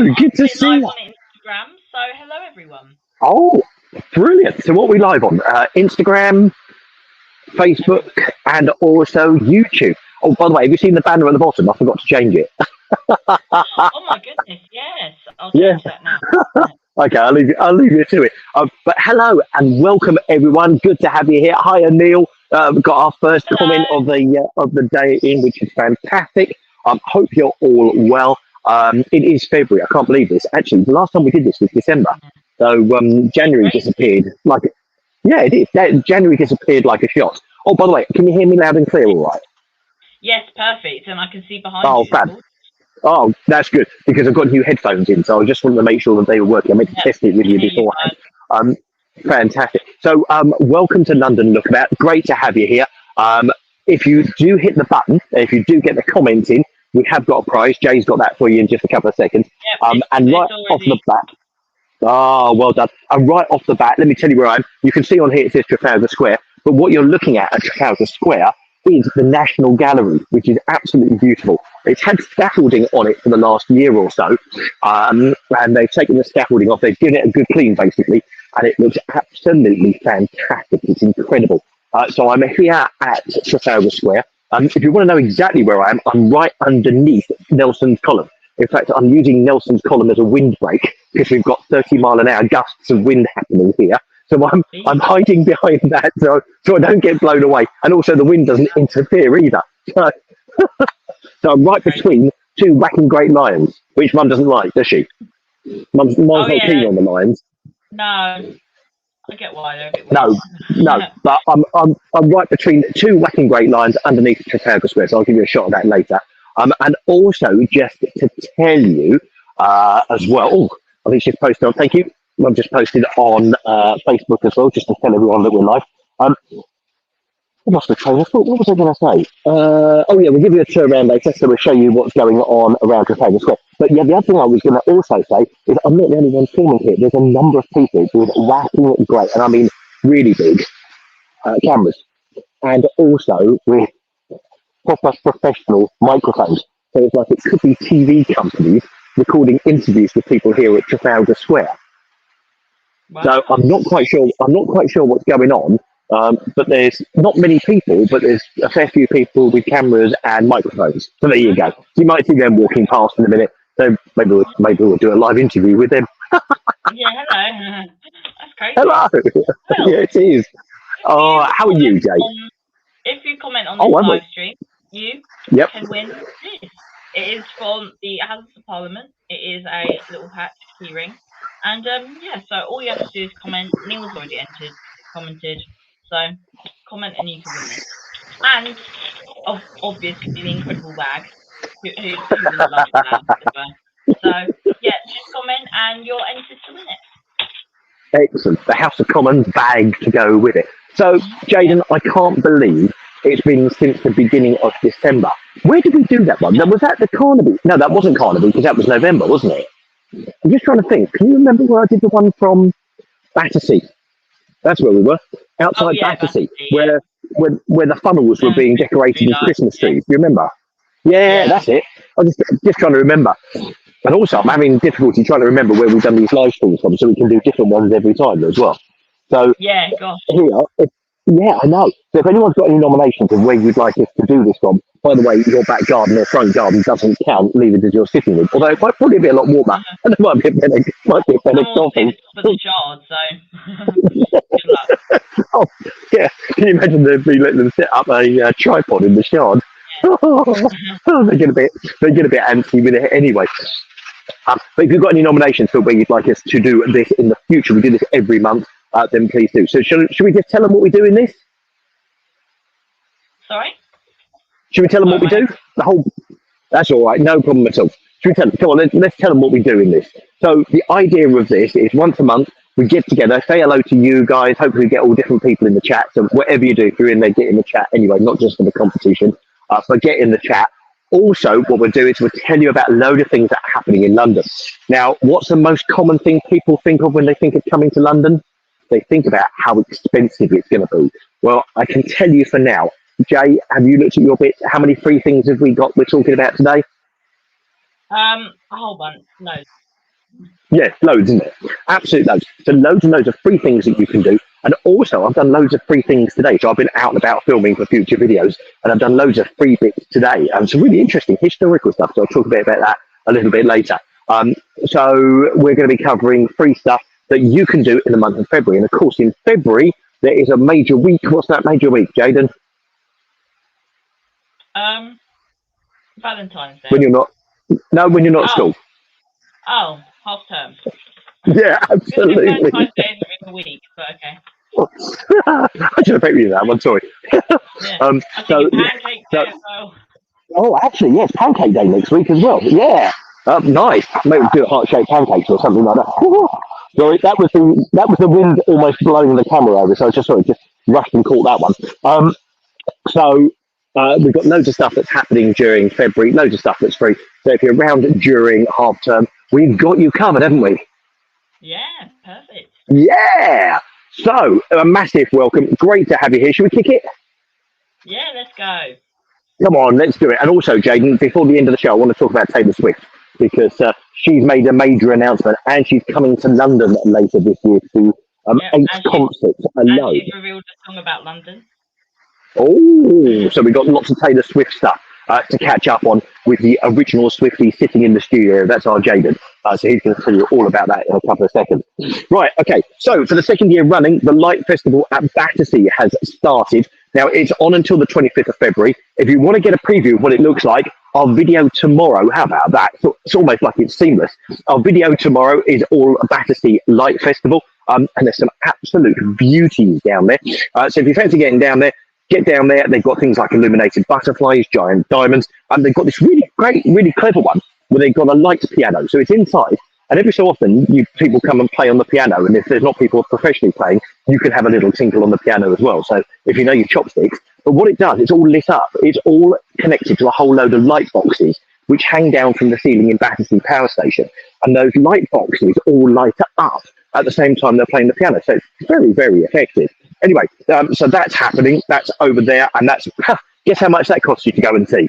good to see live you. on Instagram, so hello everyone. Oh, brilliant. So what are we live on? Instagram, Facebook, and also YouTube. Oh, by the way, have you seen the banner at the bottom? I forgot to change it. Oh my goodness, yes. I'll Yeah. change that now. Okay, I'll leave you to it. But hello and welcome everyone. Good to have you here. Hi, Neil. We've got our first comment of the day in, which is fantastic. Hope you're all well. It is February. I can't believe this. Actually, the last time we did this was December. So January disappeared like it is. January disappeared like a shot. Oh, by the way, can you hear me loud and clear? All right. Yes, perfect. And I can see behind Oh, you. fab. Oh, that's good because I've got new headphones in, so I just wanted to make sure that they were working. I meant to test it with you beforehand. Fantastic. So, welcome to London Lookabout. Great to have you here. If you do hit the button, if you do get the comments in, we have got a prize. Jay's got that for you in just a couple of seconds. Yep, and right off the bat, well done. And right off the bat, let me tell you where I am. You can see on here it says Trafalgar Square, but what you're looking at Trafalgar Square is the National Gallery, which is absolutely beautiful. It's had scaffolding on it for the last year or so, and they've taken the scaffolding off. They've given it a good clean, basically, and it looks absolutely fantastic. It's incredible. So I'm here at Trafalgar Square. If you want to know exactly where I am, I'm right underneath Nelson's Column. In fact, I'm using Nelson's Column as a windbreak because we've got 30-mile-an-hour gusts of wind happening here. So I'm hiding behind that so I don't get blown away. And also the wind doesn't interfere either. So, so I'm right between two whacking great lions, which Mum doesn't like, does she? Mum's not keen on the lions. No, I get why they're a bit weird. No, but I'm right between two whacking great lions underneath Trafalgar Square, so I'll give you a shot of that later. And also just to tell you as well, I think she's posted on, thank you. I've just posted on Facebook as well, just to tell everyone that we're live. I lost the train of thought. What was I going to say? We'll give you a tour around later, so we'll show you what's going on around Trafalgar Square. But yeah, the other thing I was going to also say is I'm not the only one filming here. There's a number of people with whacking great, and I mean really big cameras, and also with proper professional microphones. So it's like it could be TV companies recording interviews with people here at Trafalgar Square. Wow. So I'm not quite sure what's going on, but there's not many people, but there's a fair few people with cameras and microphones. So there you go. You might see them walking past in a minute. So maybe we'll do a live interview with them. Yeah, hello. That's crazy. Hello. Well, yeah, it is. How are you, Jay? If you comment on this live stream, you can win this. It is from the Houses of Parliament. It is a little patch keyring. And so all you have to do is comment. Neil's already commented. So comment and you can win this. And obviously the incredible bag. Who wouldn't love that? So yeah, just comment and you're entered to win it. Excellent. The House of Commons bag to go with it. So Jaden, I can't believe it's been since the beginning of December. Where did we do that one? Was that the Carnaby? No, that wasn't Carnaby because that was November, wasn't it? I'm just trying to think. Can you remember where I did the one from Battersea? That's where we were. Outside Battersea, where the funnels were being decorated with Christmas trees. Do you remember? Yeah, that's it. I was just trying to remember. And also, I'm having difficulty trying to remember where we've done these live streams from, so we can do different ones every time as well. So yeah, gosh. I know. So if anyone's got any nominations of where you'd like us to do this from, by the way, your back garden or front garden doesn't count, leave it as your sitting room. Although it might probably be a lot warmer, and it might be a better coffee. For the shard, so good luck. Oh, yeah. Can you imagine letting them set up a tripod in the shard? Yeah. They get a bit antsy with it anyway. But if you've got any nominations for where you'd like us to do this in the future, we do this every month. Then please do. So should we just tell them what we do in this? Sorry? Should we tell them what we do? That's all right. No problem at all. Should we tell them? Come on, let's tell them what we do in this. So the idea of this is once a month, we get together, say hello to you guys. Hopefully we get all different people in the chat. So whatever you do, if you're in there, get in the chat anyway, not just for the competition, but get in the chat. Also, what we'll do is we'll tell you about a load of things that are happening in London. Now, what's the most common thing people think of when they think of coming to London? They think about how expensive it's going to be. Well, I can tell you for now. Jay, have you looked at your bit? How many free things have we got we're talking about today? A whole bunch. No. Yeah, loads, isn't it? Absolute loads. So loads and loads of free things that you can do. And also, I've done loads of free things today. So I've been out and about filming for future videos, and I've done loads of free bits today. Some really interesting historical stuff. So I'll talk a bit about that a little bit later. So we're going to be covering free stuff that you can do in the month of February. And of course, in February, there is a major week. What's that major week, Jaden? Valentine's Day. When you're not, no, when you're not at school. Oh, half term. Yeah, absolutely. Valentine's Day isn't in the week, but okay. I should have picked you that one. Sorry. Yeah. Pancake Day as well. Oh, actually, yes, Pancake Day next week as well. Yeah, nice. Maybe do heart-shaped pancakes or something like that. Sorry, that was the wind almost blowing the camera over. So I just rushed and caught that one. So we've got loads of stuff that's happening during February. Loads of stuff that's free. So if you're around during half term, we've got you covered, haven't we? Yeah, perfect. Yeah. So a massive welcome. Great to have you here. Should we kick it? Yeah, let's go. Come on, let's do it. And also, Jaden, before the end of the show, I want to talk about Taylor Swift because she's made a major announcement and she's coming to London later this year to 8 concerts alone. And she's revealed a song about London. Oh, so we've got lots of Taylor Swift stuff to catch up on with the original Swiftie sitting in the studio. That's our Jaden. So he's going to tell you all about that in a couple of seconds. Right, okay. So for the second year running, the Light Festival at Battersea has started. Now, it's on until the 25th of February. If you want to get a preview of what it looks like, our video tomorrow, how about that? It's almost like it's seamless. Our video tomorrow is all Battersea Light Festival. And there's some absolute beauties down there. So if you fancy getting down there, get down there. They've got things like illuminated butterflies, giant diamonds, and they've got this really great, really clever one where they've got a light piano. So it's inside, and every so often people come and play on the piano. And if there's not people professionally playing, you can have a little tinkle on the piano as well. So if you know your chopsticks, but what it does, it's all lit up. It's all connected to a whole load of light boxes which hang down from the ceiling in Battersea Power Station, and those light boxes all light up at the same time they're playing the piano. So it's very, very effective. Anyway, so that's happening. That's over there, and that's guess how much that costs you to go and see?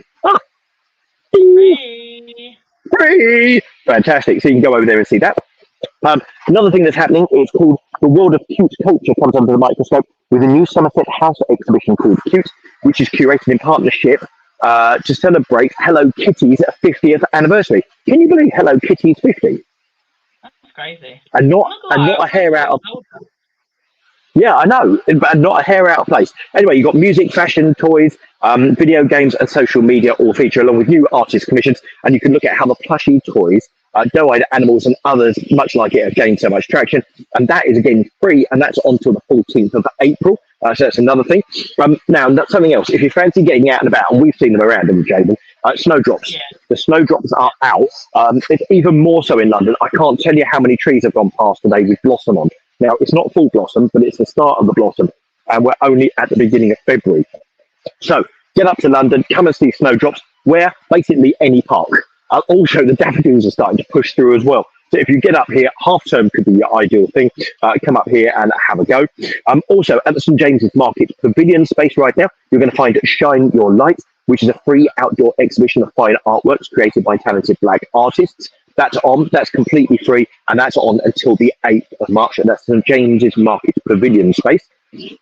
Free! Fantastic. So you can go over there and see that. Another thing that's happening is called The World of Cute Culture comes under the microscope with a new Somerset House exhibition called Cute, which is curated in partnership to celebrate Hello Kitty's 50th anniversary. Can you believe Hello Kitty's 50? That's crazy. And not a hair out of... Yeah, I know, but not a hair out of place. Anyway, you've got music, fashion, toys, video games, and social media all feature along with new artist commissions. And you can look at how the plushie toys, doe-eyed animals, and others much like it have gained so much traction. And that is again free, and that's on till the 14th of April. So that's another thing. Now, that's something else. If you fancy getting out and about, and we've seen them around in Jaden, snowdrops. Yeah. The snowdrops are out. It's even more so in London. I can't tell you how many trees have gone past today with blossom on. Now, it's not full blossom, but it's the start of the blossom, and we're only at the beginning of February. So get up to London, come and see snowdrops, where basically any park. Also, the daffodils are starting to push through as well. So if you get up here, half term could be your ideal thing. Come up here and have a go. Also, at the St James's Market Pavilion space right now, you're going to find Shine Your Light, which is a free outdoor exhibition of fine artworks created by talented Black artists. That's on, that's completely free, and that's on until the 8th of March, and that's St James's Market Pavilion space.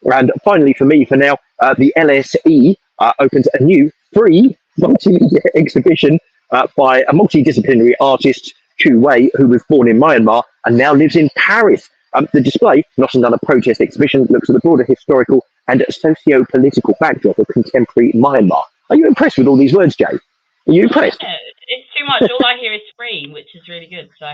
And finally, for me, for now, the LSE opens a new free multimedia exhibition by a multidisciplinary artist, Chu Wei, who was born in Myanmar and now lives in Paris. The display, not another protest exhibition, looks at the broader historical and socio-political backdrop of contemporary Myanmar. Are you impressed with all these words, Jay? Are you impressed? Yeah, it's too much. All I hear is free, which is really good. So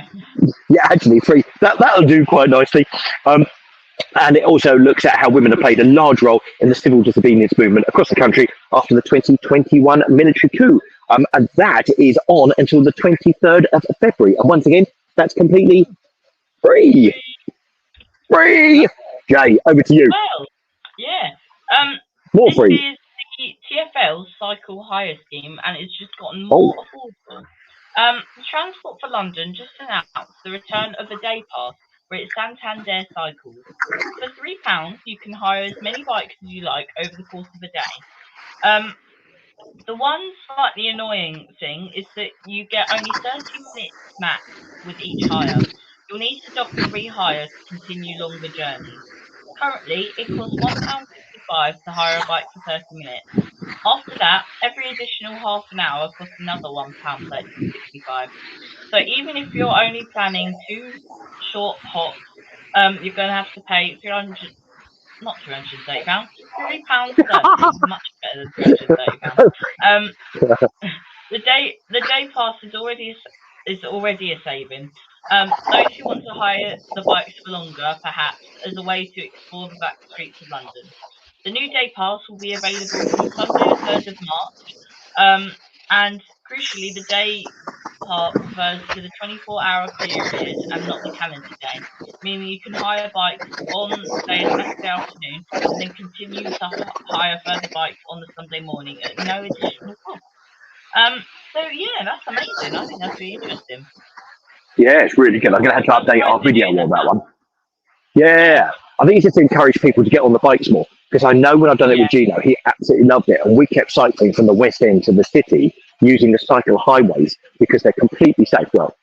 yeah, actually free. That'll do quite nicely. And it also looks at how women have played a large role in the civil disobedience movement across the country after the 2021 military coup. And that is on until the 23rd of February. And once again, that's completely free. Free! Jay, over to you. Well, yeah. More this free. Is the TfL cycle hire scheme, and it's just gotten more affordable. Transport for London just announced the return of the day pass for its Santander cycles. For £3, you can hire as many bikes as you like over the course of a day. The one slightly annoying thing is that you get only 30 minutes max with each hire. You'll need to dock and rehire to continue longer journeys. Currently, it costs £1.65 to hire a bike for 30 minutes. After that, every additional half an hour costs another £1.65. So even if you're only planning 2 short hops, you're going to have to pay not £330, £3.30, much better than £330. The day pass is already a saving. Those who want to hire the bikes for longer, perhaps as a way to explore the back streets of London. The new day pass will be available from Sunday the 3rd of March, and crucially, the day part refers to the 24-hour period and not the calendar day, meaning you can hire bikes on, say, a Saturday afternoon and then continue to hire further bikes on the Sunday morning at no additional cost. So yeah, that's amazing. I think that's really interesting. Yeah, it's really good. I'm going to have to update our video on that one. Yeah, I think it's just to encourage people to get on the bikes more, because I know when I've done it with Gino, he absolutely loved it, and we kept cycling from the West End to the city using the cycle highways because they're completely safe. Well,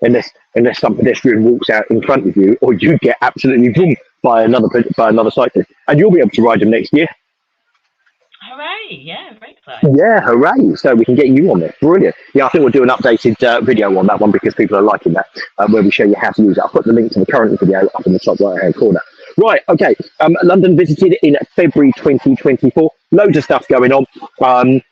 unless some pedestrian walks out in front of you, or you get absolutely boom by another cyclist, and you'll be able to ride them next year. Hooray! Yeah, very exciting. Yeah, hooray! So we can get you on there. Brilliant. Yeah, I think we'll do an updated video on that one because people are liking that, where we show you how to use it. I'll put the link to the current video up in the top right-hand corner. Right, okay. London visited in February 2024. Loads of stuff going on.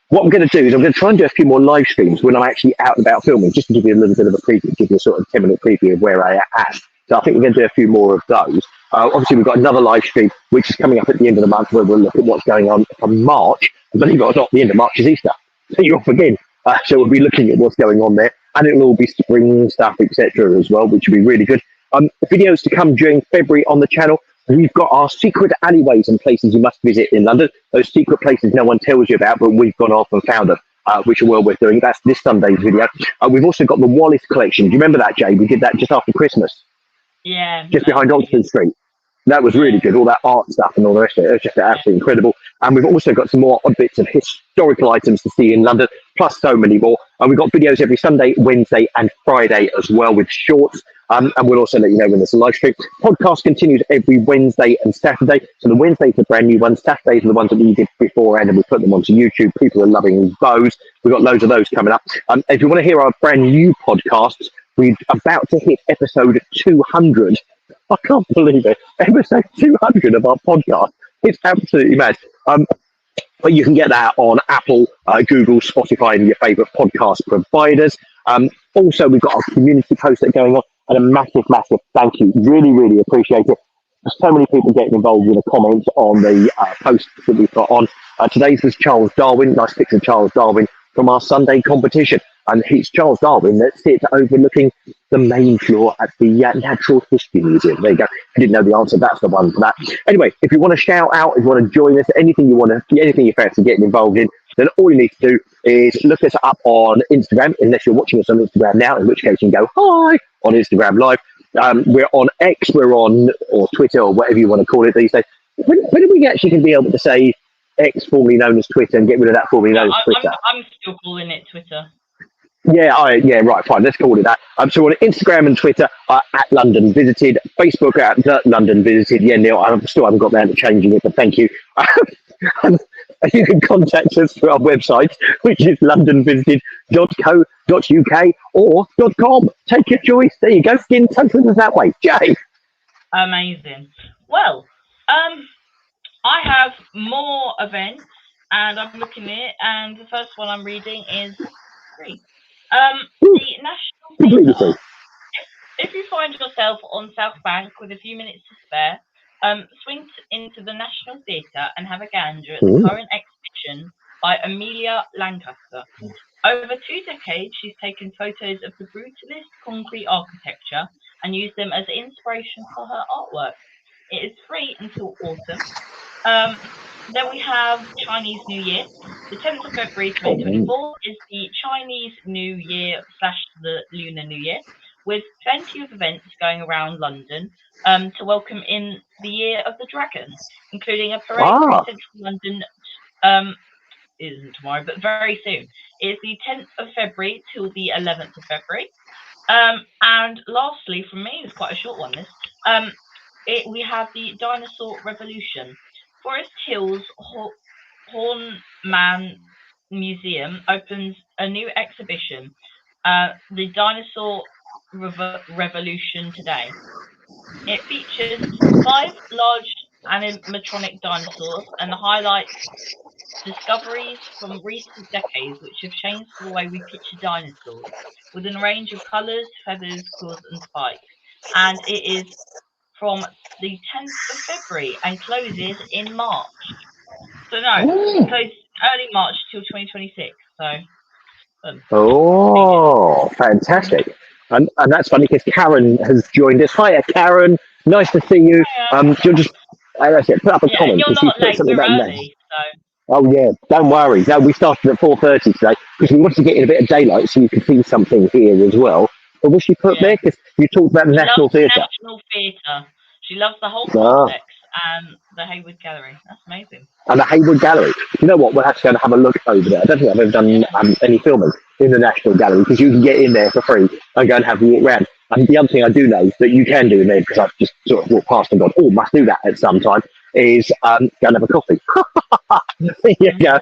What I'm going to do is I'm going to try and do a few more live streams when I'm actually out and about filming, just to give you a little bit of a preview, give you a sort of 10-minute preview of where I am at. So I think we're going to do a few more of those. Obviously, we've got another live stream, which is coming up at the end of the month, where we'll look at what's going on from March. And believe it or not, the end of March is Easter. So you're off again. So we'll be looking at what's going on there. And it'll all be spring stuff, etc. as well, which will be really good. Videos to come during February on the channel. We've got our secret alleyways and places you must visit in London. Those secret places no one tells you about, but we've gone off and found them, which are well worth doing. That's this Sunday's video. We've also got the Wallace collection. Do you remember that, Jay? We did that just after Christmas. Yeah. Just behind Oxford Street. That was really good. All that art stuff and all the rest of it. It was just absolutely incredible. And we've also got some more odd bits of historical items to see in London, plus so many more. And we've got videos every Sunday, Wednesday and Friday as well with shorts. And we'll also let you know when there's a live stream. Podcast continues every Wednesday and Saturday. So the Wednesdays are brand new ones. Saturdays are the ones that we did beforehand, and we put them onto YouTube. People are loving those. We've got loads of those coming up. If you want to hear our brand new podcasts, we're about to hit episode 200. I can't believe it. Episode 200 of our podcast. It's absolutely mad. But you can get that on Apple, Google, Spotify, and your favourite podcast providers. Also, we've got our community posts that are going on, and a massive, massive thank you. Really, really appreciate it. There's so many people getting involved with the comments on the posts that we've got on. Today's was Charles Darwin. Nice picture of Charles Darwin from our Sunday competition. And it's Charles Darwin that sits overlooking the main floor at the Natural History Museum. There you go. If you didn't know the answer, that's the one for that. Anyway, if you want to shout out, if you want to join us, anything you fancy getting involved in, then all you need to do is look us up on Instagram, unless you're watching us on Instagram now, in which case you can go hi on Instagram Live. We're on X, or Twitter, or whatever you want to call it these days. When are we actually going to be able to say X, formerly known as Twitter, and get rid of that formerly known as Twitter? I'm still calling it Twitter. Yeah, right, fine. Let's call it that. So we're on Instagram and Twitter at London Visited, Facebook at London Visited. Yeah, Neil, I still haven't got around to changing it, but thank you. And you can contact us through our website, which is londonvisited.co.uk or .com. Take your choice. There you go. Get in touch with us that way. Jay. Amazing. Well, I have more events, and I'm looking at it, and the first one I'm reading is free. The National Theatre. If you find yourself on South Bank with a few minutes to spare, swing into the National Theatre and have a gander at the current exhibition by Amelia Lancaster. Over 2 decades, she's taken photos of the brutalist concrete architecture and used them as inspiration for her artwork. It is free until autumn. Then we have Chinese New Year. The 10th of February 2024 is the Chinese New Year / the Lunar New Year, with plenty of events going around London to welcome in the Year of the Dragon, including a parade through central London isn't tomorrow, but very soon. It's the 10th of February till the 11th of February. And lastly, from me, it's quite a short one. We have the Dinosaur Revolution. Forest Hills Hornman Museum opens a new exhibition, the Dinosaur Revolution today. It features 5 large animatronic dinosaurs and highlights discoveries from recent decades which have changed the way we picture dinosaurs, within a range of colours, feathers, claws, and spikes. And it is from the 10th of February and closes in March. So no, it closes early March till 2026. So fantastic! And that's funny because Karen has joined us. Hiya, Karen. Nice to see you. You'll just that's it. Put up a comment because you put something about early, so. Oh yeah, don't worry. No, we started at 4:30 today because we wanted to get in a bit of daylight so you could see something here as well. But what's she put there? Because you talked about the National Theatre. National Theatre. She loves the whole complex and the Hayward Gallery. That's amazing. And the Hayward Gallery. You know what? We'll have to go and have a look over there. I don't think I've ever done any filming in the National Gallery because you can get in there for free and go and have a walk around. And the other thing I do know that you can do in there, because I've just sort of walked past and gone, oh, must do that at some time, is go and have a coffee. There you go.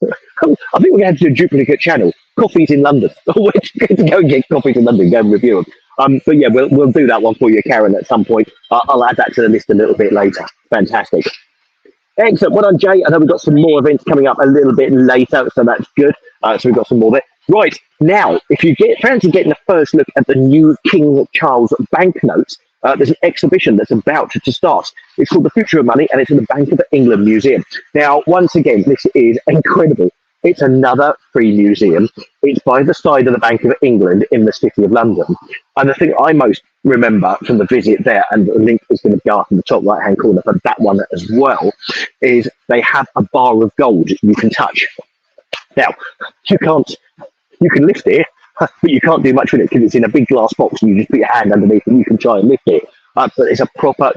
I think we're going to have to do a duplicate channel. Coffees in London. We're going to go and get coffees in London, go and review them. But yeah, we'll do that one for you, Karen, at some point. I'll add that to the list a little bit later. Fantastic. Excellent. Well done, Jay. I know we've got some more events coming up a little bit later, so that's good. So we've got some more there. Right, now, if you fancy getting a first look at the new King Charles banknotes, there's an exhibition that's about to start. It's called The Future of Money, and it's in the Bank of England Museum. Now, once again, this is incredible. It's another free museum. It's by the side of the Bank of England in the City of London. And the thing I most remember from the visit there, and the link is going to go up in the top right-hand corner for that one as well, is they have a bar of gold you can touch. Now, you can lift it, but you can't do much with it because it's in a big glass box and you just put your hand underneath and you can try and lift it. But it's a proper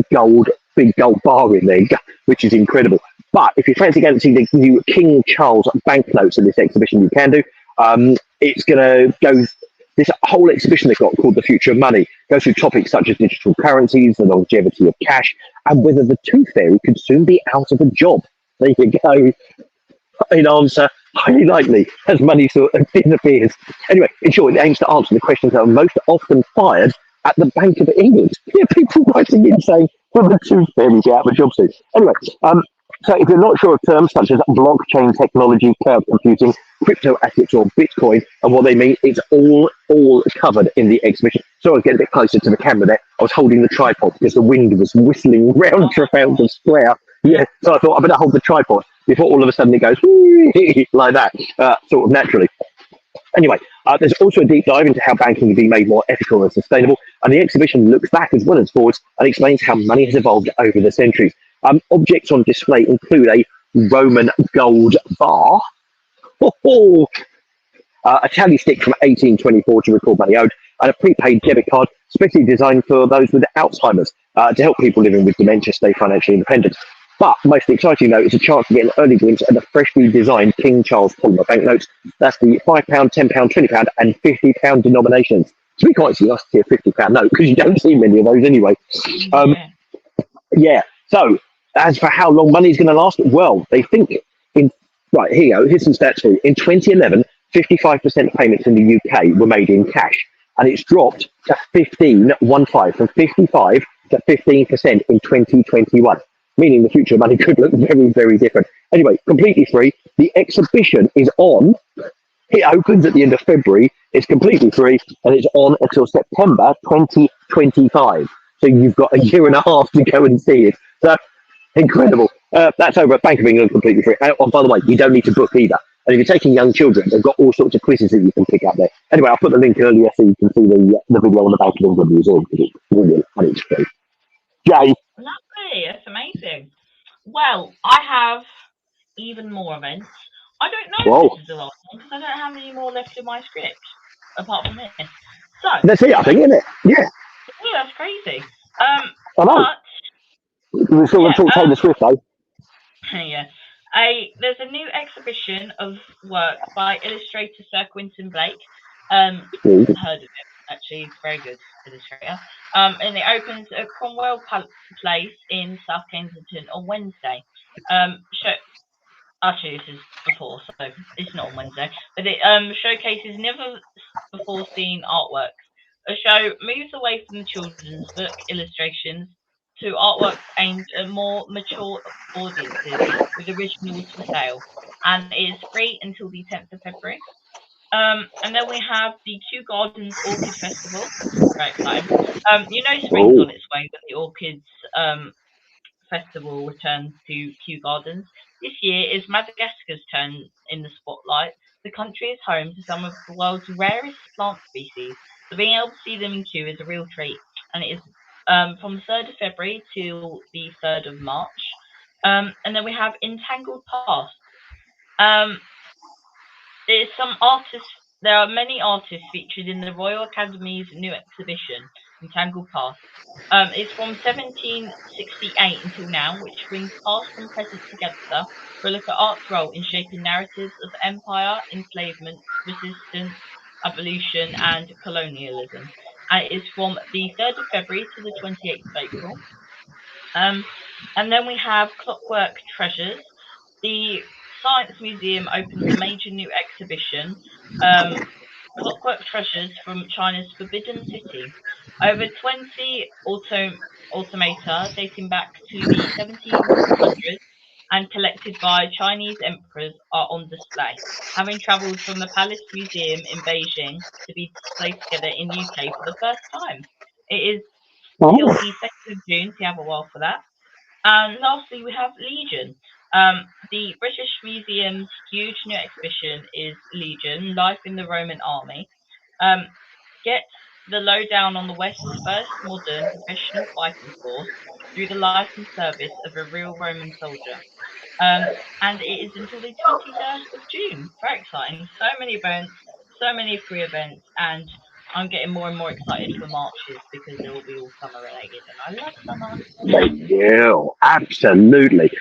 big gold bar in there, which is incredible. But if you fancy going to see the new King Charles banknotes in this exhibition, you can do. It's going to go, this whole exhibition they've got called The Future of Money goes through topics such as digital currencies, the longevity of cash, and whether the tooth fairy could soon be out of a job. There you go. In answer, highly likely, as money sort of disappears. Anyway, in short, it aims to answer the questions that are most often fired at the Bank of England. Yeah, people writing in saying, well, the tooth fairy be out of a job soon. Anyway, so if you're not sure of terms such as blockchain technology, cloud computing, crypto assets, or Bitcoin, and what they mean, it's all covered in the exhibition. So I was getting a bit closer to the camera there. I was holding the tripod because the wind was whistling round Trafalgar Square. Yeah, so I thought I better hold the tripod before all of a sudden it goes like that, sort of naturally. Anyway, there's also a deep dive into how banking can be made more ethical and sustainable, and the exhibition looks back as well as forwards and explains how money has evolved over the centuries. Objects on display include a Roman gold bar, a tally stick from 1824 to record money owed, and a prepaid debit card specially designed for those with Alzheimer's to help people living with dementia stay financially independent. But most exciting, though, is a chance to get an early glimpse at the freshly designed King Charles polymer banknotes. That's the £5, £10, £20, and £50 denominations. To be quite nice to see a £50 note because you don't see many of those anyway. Yeah. So, as for how long money is going to last, well, they think right, here you go. Here's some stats for you. In 2011, 55% of payments in the UK were made in cash, and it's dropped to 15% from 55 to 15% in 2021. Meaning the future of money could look very, very different. Anyway, completely free. The exhibition is on. It opens at the end of February. It's completely free, and it's on until September 2025. So you've got a year and a half to go and see it. So incredible. That's over at Bank of England, completely free. And by the way, you don't need to book either. And if you're taking young children, they've got all sorts of quizzes that you can pick up there. Anyway, I'll put the link earlier so you can see the video on the Bank of England Museum because it's brilliant and it's free. Jay. Lovely, that's amazing. Well, I have even more events. I don't know if this is the last one because I don't have any more left in my script apart from this. So that's it, I think, isn't it? Yeah. Yeah, that's crazy. I know. We're still going to talk Taylor Swift, though. Yeah. There's a new exhibition of work by illustrator Sir Quentin Blake. Heard of it, actually. He's a very good illustrator. And it opens at Cromwell Place in South Kensington on Wednesday. Actually, this is before, so it's not on Wednesday. But it showcases never before seen artworks. The show moves away from the children's book illustrations to artworks aimed at more mature audiences with originals for sale, and it is free until the 10th of February. And then we have the Kew Gardens Orchid Festival. Very exciting. Spring's on its way with the Orchids Festival returns to Kew Gardens. This year is Madagascar's turn in the spotlight. The country is home to some of the world's rarest plant species, so being able to see them in Kew is a real treat. And it is from the 3rd of February till the 3rd of March. And then we have Entangled Past. There are many artists featured in the Royal Academy's new exhibition, Entangled Past. It's from 1768 until now, which brings past and present together for a look at art's role in shaping narratives of empire, enslavement, resistance, evolution, and colonialism. And it is from the 3rd of February to the 28th of April. And then we have Clockwork Treasures. The Science Museum opens a major new exhibition, Clockwork Treasures from China's Forbidden City. Over 20 automata dating back to the 1700s and collected by Chinese emperors are on display, having travelled from the Palace Museum in Beijing to be displayed together in UK for the first time. It is till the 2nd of June, so you have a while for that. And lastly, we have Legion. The British Museum's huge new exhibition is Legion, Life in the Roman Army. Get the lowdown on the West's first modern professional fighting force through the life and service of a real Roman soldier. And it is until the 23rd of June. Very exciting. So many events, so many free events, and I'm getting more and more excited for Marches because they will be all summer related, and I love summer. Yeah, absolutely.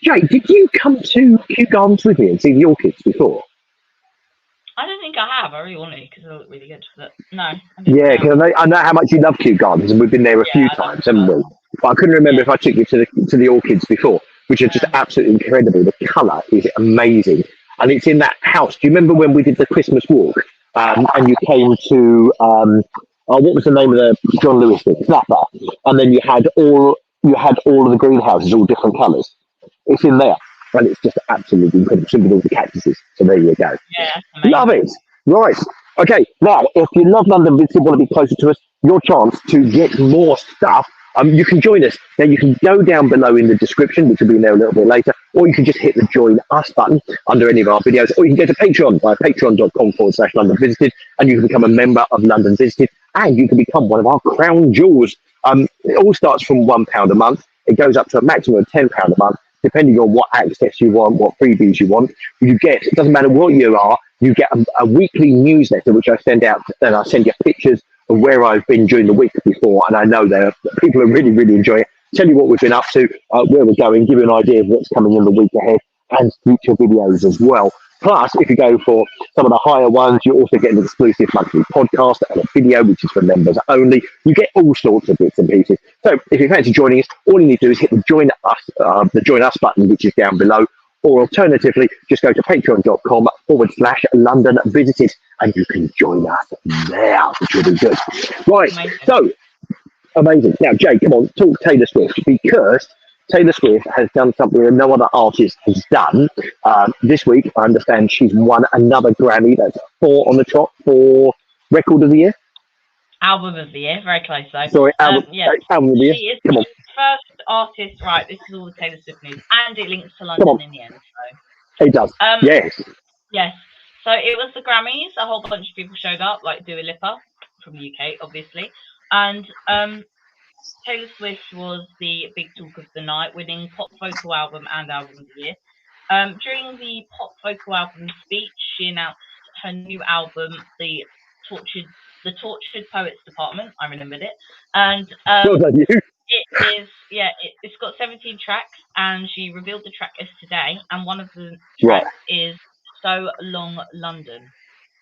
Jay, did you come to Kew Gardens with me and see the orchids before? I don't think I have. I really want to because they look really good. But no. Yeah, because I know how much you love Kew Gardens, and we've been there a few times, haven't we? But I couldn't remember if I took you to the orchids before, which are just absolutely incredible. The colour is amazing, and it's in that house. Do you remember when we did the Christmas walk, and you came to what was the name of the John Lewis thing? Snapper, and then you had all of the greenhouses, all different colours. It's in there, and it's just absolutely incredible. With all the cactuses. So there you go. Yeah, love it. Right. Okay. Now, if you love London Visited, want to be closer to us, your chance to get more stuff. You can join us. Now, you can go down below in the description, which will be in there a little bit later, or you can just hit the Join Us button under any of our videos, or you can go to Patreon by patreon.com/London Visited, and you can become a member of London Visited, and you can become one of our crown jewels. It all starts from £1 a month. It goes up to a maximum of £10 a month, depending on what access you want, what freebies you want. You get, it doesn't matter what you are, you get a weekly newsletter, which I send out, and I send you pictures of where I've been during the week before, and I know people are really, really enjoying it. Tell you what we've been up to, where we're going, give you an idea of what's coming in the week ahead, and future videos as well. Plus, if you go for some of the higher ones, you also get an exclusive monthly podcast and a video, which is for members only. You get all sorts of bits and pieces. So if you fancy joining us, all you need to do is hit the Join Us button, which is down below. Or alternatively, just go to patreon.com/London Visited, and you can join us there, which will be good. Right, so amazing. Now, Jay, come on, talk Taylor Swift, because Taylor Swift has done something that no other artist has done. This week, I understand she's won another Grammy. That's 4 on the trot for Record of the Year. Album of the Year, very close though. Sorry, album of the Year. She is come on. First artist, right? This is all the Taylor Swift news, and it links to London in the end. So it does. Yes. Yes. So it was the Grammys. A whole bunch of people showed up, like Dua Lipa from the UK, obviously, and Taylor Swift was the big talk of the night, winning Pop Vocal Album and Album of the Year. During the Pop Vocal Album speech, she announced her new album, the Tortured Poets Department. I remembered it, and well done, you. It is, yeah, it's got 17 tracks, and she revealed the track list today, and one of the tracks is So Long London,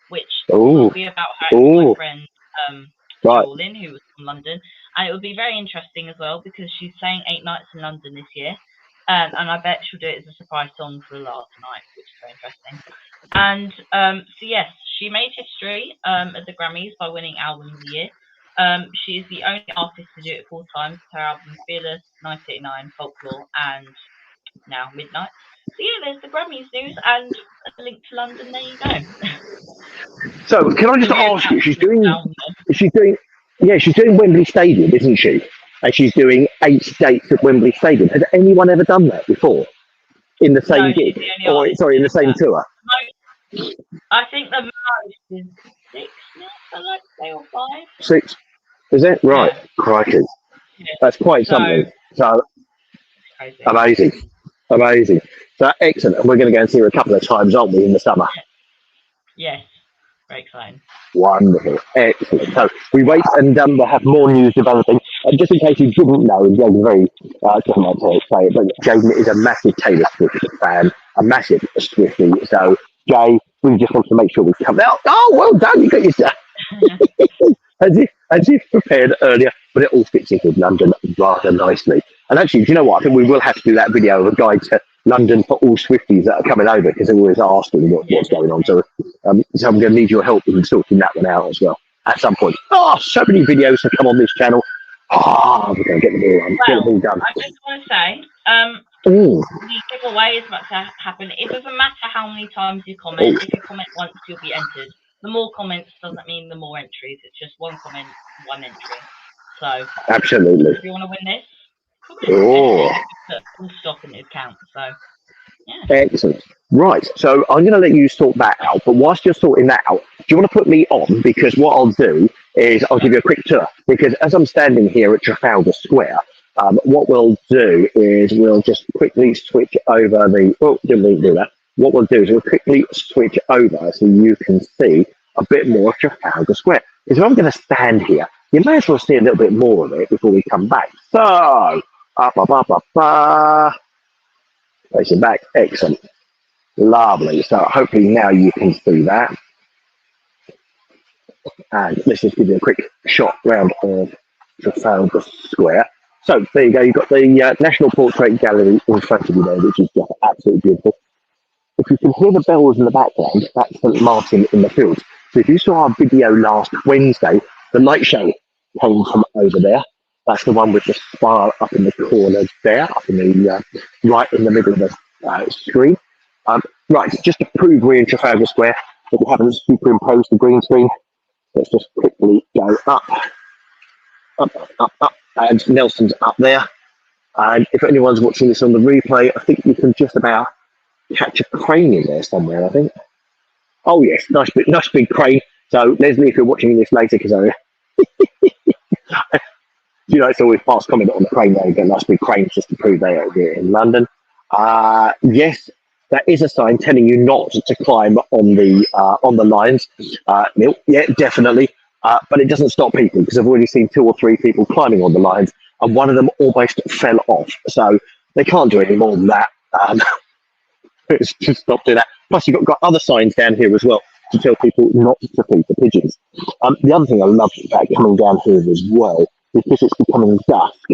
which will be about her boyfriend, Jordan, who was from London. And it will be very interesting as well, because she's playing 8 nights in London this year. And I bet she'll do it as a surprise song for the last night, which is very interesting. And so yes, she made history at the Grammys by winning Album of the Year. She is the only artist to do it 4 times. Her album Fearless, 1989, Folklore, and now Midnight. So yeah, there's the Grammys news and a link to London. There you go. So can I just ask you? She's doing Wembley Stadium, isn't she? And she's doing 8 dates at Wembley Stadium. Has anyone ever done that before in the same gig? In the same tour? No, I think the most is 6 minutes. I like to say, or 5. 6. Is it right? Yeah. Crikey, that's quite something. So amazing. So excellent. And we're going to go and see her a couple of times, aren't we, in the summer? Yes. Very exciting. Wonderful. Excellent. So we wait and we'll have more news developing. And just in case you didn't know, Jaden very, doesn't like to say it, but Jaden is a massive Taylor Swift fan, a massive Swiftie. So, Jay, we just want to make sure we come out. Oh, well done. You got yourself. as if prepared earlier, but it all fits in with London rather nicely. And actually, do you know what? I think we will have to do that video of a guide to London for all Swifties that are coming over, because they're always asking what's going on. So I'm going to need your help in sorting that one out as well at some point. Oh, so many videos have come on this channel. We're going to get them all done. I just want to say, the giveaway is about to happen. It doesn't matter how many times you comment. If you comment once, you'll be entered. The more comments doesn't mean the more entries. It's just 1 comment, 1 entry. So absolutely. If you want to win this, full stop in the account. So yeah. Excellent. Right. So I'm going to let you sort that out. But whilst you're sorting that out, do you want to put me on? Because what I'll do is I'll give you a quick tour. Because as I'm standing here at Trafalgar Square, what we'll do is we'll just quickly switch over the. Oh, didn't mean to do that. What we'll do is we'll quickly switch over so you can see a bit more of Trafalgar Square. Because if I'm going to stand here, you may as well see a little bit more of it before we come back. So, facing back, excellent, lovely. So hopefully now you can see that. And let's just give you a quick shot round of Trafalgar Square. So there you go. You've got the National Portrait Gallery in front of you there, which is just absolutely beautiful. If you can hear the bells in the background, that's St Martin in the Fields. So if you saw our video last Wednesday, the light show came from over there. That's the one with the spire up in the corner there, up in the right in the middle of the screen. Right, just to prove we're in Trafalgar Square, but we haven't superimposed the green screen. Let's just quickly go up, and Nelson's up there. And if anyone's watching this on the replay, I think you can just about catch a crane in there somewhere, I think. Oh yes, nice big crane. So Leslie, if you're watching this later, because you know, it's always past comment on the crane there, get nice big cranes just to prove they are here in London. Yes, that is a sign telling you not to climb on the lines. Yeah, definitely. But it doesn't stop people, because I've already seen 2 or 3 people climbing on the lines, and one of them almost fell off. So they can't do any more than that. It's just stop doing that. Plus, you've got other signs down here as well to tell people not to feed the pigeons. The other thing I love about coming down here as well, because it's becoming dusk,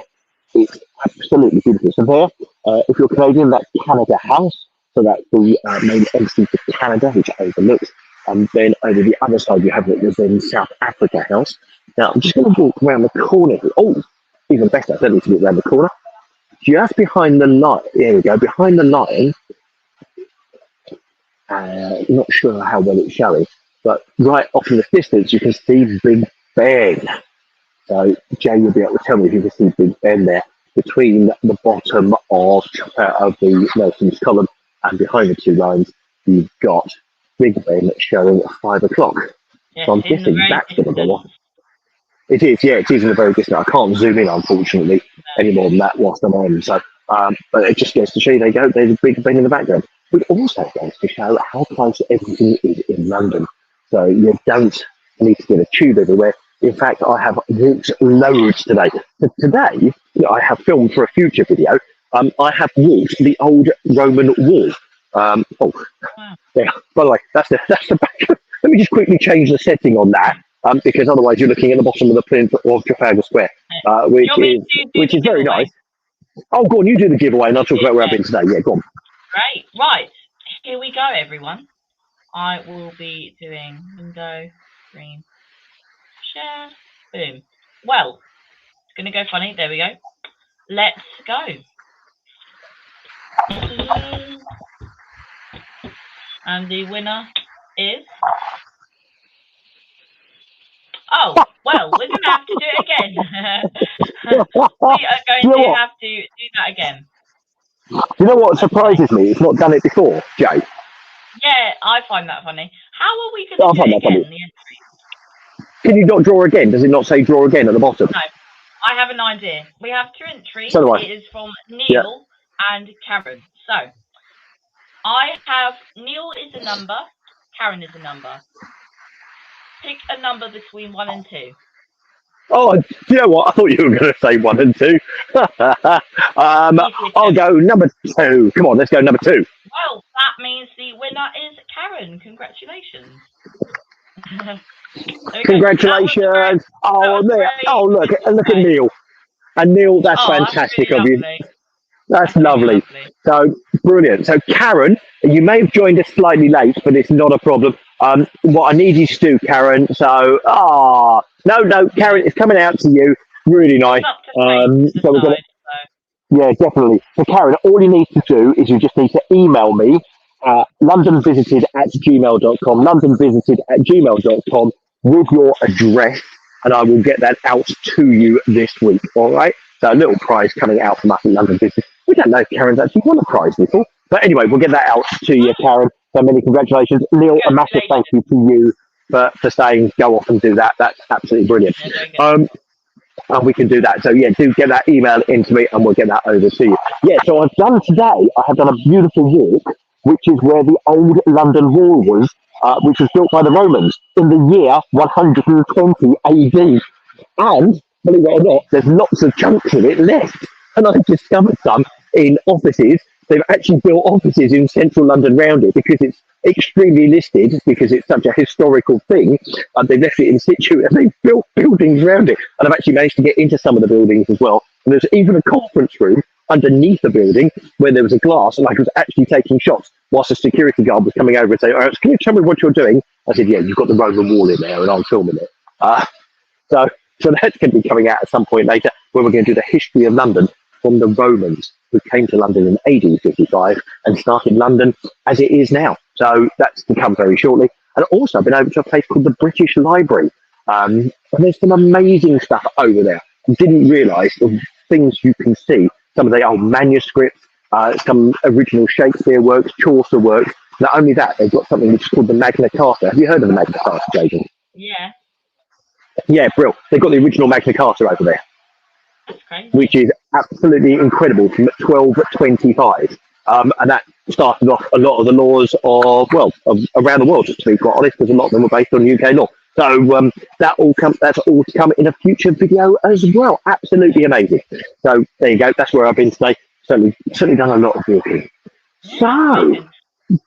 it's absolutely beautiful. So there, if you're Canadian, that's Canada House. So that's the main embassy to Canada, which overlooks. And then over the other side, you have what was then South Africa House. Now, I'm just going to walk around the corner here. Oh, even better. I don't need to get around the corner. Just behind the line. There we go. Behind the line. Not sure how well it's showing, but right off in the distance, you can see Big Ben. So, Jay, you'll be able to tell me if you can see Big Ben there between the bottom of the Nelson's column, and behind the 2 lines, you've got Big Ben showing at 5 o'clock. Yes, so I'm guessing that's going to go off. It is, yeah, it is in the very distant. I can't zoom in, unfortunately, any more than that whilst I'm on. So, but it just goes to show you, there's a Big Ben in the background. It also goes to show how close everything is in London. So you don't need to get a tube everywhere. In fact, I have walked loads today. Today, I have filmed for a future video. I have walked the old Roman wall. Wow. Yeah. By the way, that's the back. Let me just quickly change the setting on that, because otherwise you're looking at the bottom of the plinth of Trafalgar Square, which is very nice. Oh, go on, you do the giveaway, and I'll talk about where I've been today. Yeah, go on. Great. Right. Here we go, everyone. I will be doing window, screen, share, boom. Well, it's going to go funny. There we go. Let's go. And the winner is... Oh, well, we're going to have to do it again. We are going to have to do that again. You know what surprises me? It's not done it before, Jay. Yeah, I find that funny. How are we going to do it again? Can you not draw again? Does it not say draw again at the bottom? No, I have an idea. We have 2 entries. So do I. It is from Neil and Karen. So, I have Neil is a number, Karen is a number. Pick a number between 1 and 2. Oh, do you know what? I thought you were going to say 1 and 2. I'll go number 2. Come on, let's go number 2. Well, that means the winner is Karen. Congratulations. Congratulations. Look at Neil. And Neil, that's fantastic of you. That's lovely. So, brilliant. So, Karen, you may have joined us slightly late, but it's not a problem. What I need you to do, Karen, so, no, Karen, it's coming out to you. Really nice. So we're going to... Yeah, definitely. So, Karen, all you need to do is you just need to email me londonvisited@gmail.com, londonvisited@gmail.com with your address, and I will get that out to you this week, all right? So a little prize coming out from us at London Visited. We don't know if Karen's actually won a prize before, but anyway, we'll get that out to you, Karen. So many congratulations. Neil, a massive thank you to you for saying go off and do that. That's absolutely brilliant. And we can do that. So yeah, do get that email into me and we'll get that over to you. Yeah, so I have done a beautiful walk, which is where the old London Wall was, which was built by the Romans in the year 120 AD. And, believe it or not, there's lots of chunks of it left. And I've discovered some in offices. They've actually built offices in central London around it because it's extremely listed, because it's such a historical thing. They've left it in situ and they've built buildings around it. And I've actually managed to get into some of the buildings as well. And there's even a conference room underneath the building where there was a glass and I was actually taking shots whilst a security guard was coming over and saying, "All right, can you tell me what you're doing?" I said, "Yeah, you've got the Roman wall in there and I'm filming it." So that's going to be coming out at some point later, where we're going to do the history of London from the Romans who came to London in AD 55 and started London as it is now. So that's to come very shortly. And also I've been over to a place called the British Library. And there's some amazing stuff over there. I didn't realise the things you can see. Some of the old manuscripts, some original Shakespeare works, Chaucer works. Not only that, they've got something which is called the Magna Carta. Have you heard of the Magna Carta, Jaden? Yeah. Yeah, brilliant. They've got the original Magna Carta over there, which is absolutely incredible, from 1225. And that started off a lot of the laws of around the world, to be quite honest, because a lot of them were based on UK law. So that's all to come in a future video as well. Absolutely amazing. So there you go. That's where I've been today. Certainly done a lot of walking. So,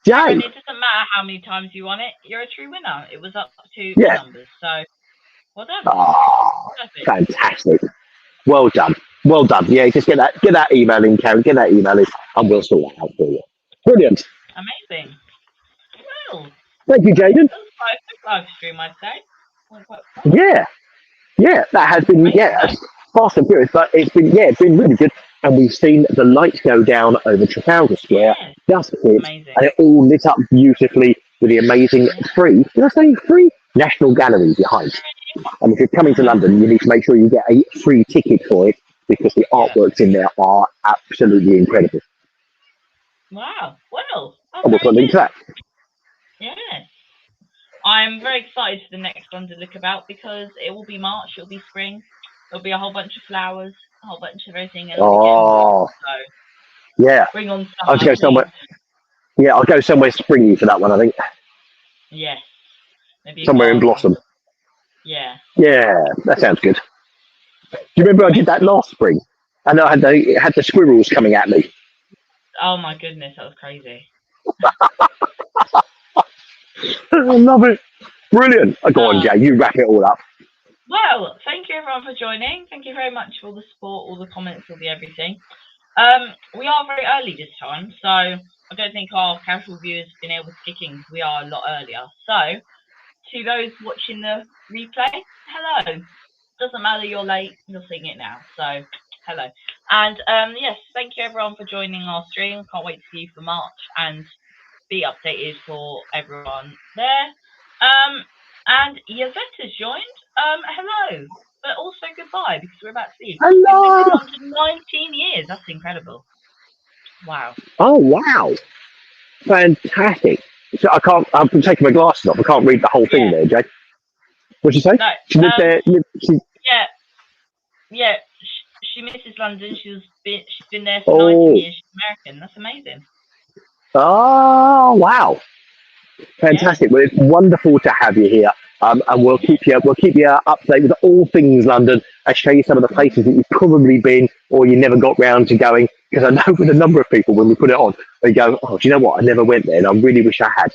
Jay, it doesn't matter how many times you won it. You're a true winner. It was up to the numbers. So, well done. Oh, fantastic. Well done. Well done. Yeah, just get that email in, Karen. Get that email in, and we'll sort that out for you. Brilliant. Amazing. Well, thank you, Jaden. That was quite a quick live stream, I'd say. Yeah, that has been fast and furious, but it's been really good. And we've seen the light go down over Trafalgar Square, just hit, and it all lit up beautifully with the amazing free National Gallery behind. And if you're coming to London, you need to make sure you get a free ticket for it, because the artworks in there are absolutely incredible. Wow. Well, and we'll put a link to that. Yes. I'm very excited for the next one to look about, because it will be March, it'll be spring, there'll be a whole bunch of flowers, a whole bunch of everything. Oh, so yeah. Bring on I'll go somewhere. Yeah, I'll go somewhere springy for that one, I think. Yes. Maybe somewhere in Blossom. Yeah. Yeah, that sounds good. Do you remember I did that last spring? And I had the squirrels coming at me. Oh my goodness, that was crazy. I love it. Brilliant. Go on, Jay, you wrap it all up. Well, thank you everyone for joining. Thank you very much for all the support, all the comments, all the everything. We are very early this time, so I don't think our casual viewers have been able to kick in because we are a lot earlier. So, to those watching the replay, hello. Doesn't matter you're late, you're seeing it now. So, hello. And yes, thank you everyone for joining our stream. Can't wait to see you for March and be updated for everyone there. And Yvette has joined. Hello, but also goodbye because we're about to leave. Hello. We've been on to 19 years. That's incredible. Wow. Oh, wow. Fantastic. So I'm taking my glasses off. I can't read the whole thing there, Jay. What'd you say? No, she lived there. Yeah. She misses London. She's been there for 19 years. She's American. That's amazing. Oh, wow. Fantastic. Yeah. Well, it's wonderful to have you here. And we'll keep you up to date with all things London. I show you some of the places that you've probably been or you never got round to going. Because I know with a number of people, when we put it on, they go, "Oh, do you know what? I never went there, and I really wish I had."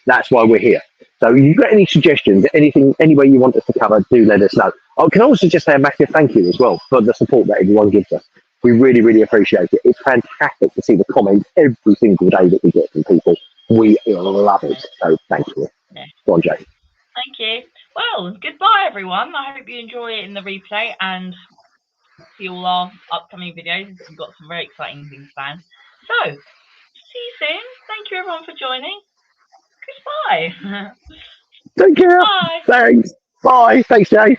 That's why we're here. So if you've got any suggestions, any way you want us to cover, do let us know. I can also just say a massive thank you as well for the support that everyone gives us. We really, really appreciate it. It's fantastic to see the comments every single day that we get from people. We love it. So thank you. Yeah. Go on, Jay. Thank you. Well, goodbye, everyone. I hope you enjoy it in the replay and see all our upcoming videos. We've got some very exciting things planned. So, see you soon. Thank you, everyone, for joining. Goodbye. Take care. Bye. Thanks. Bye. Thanks, Jay.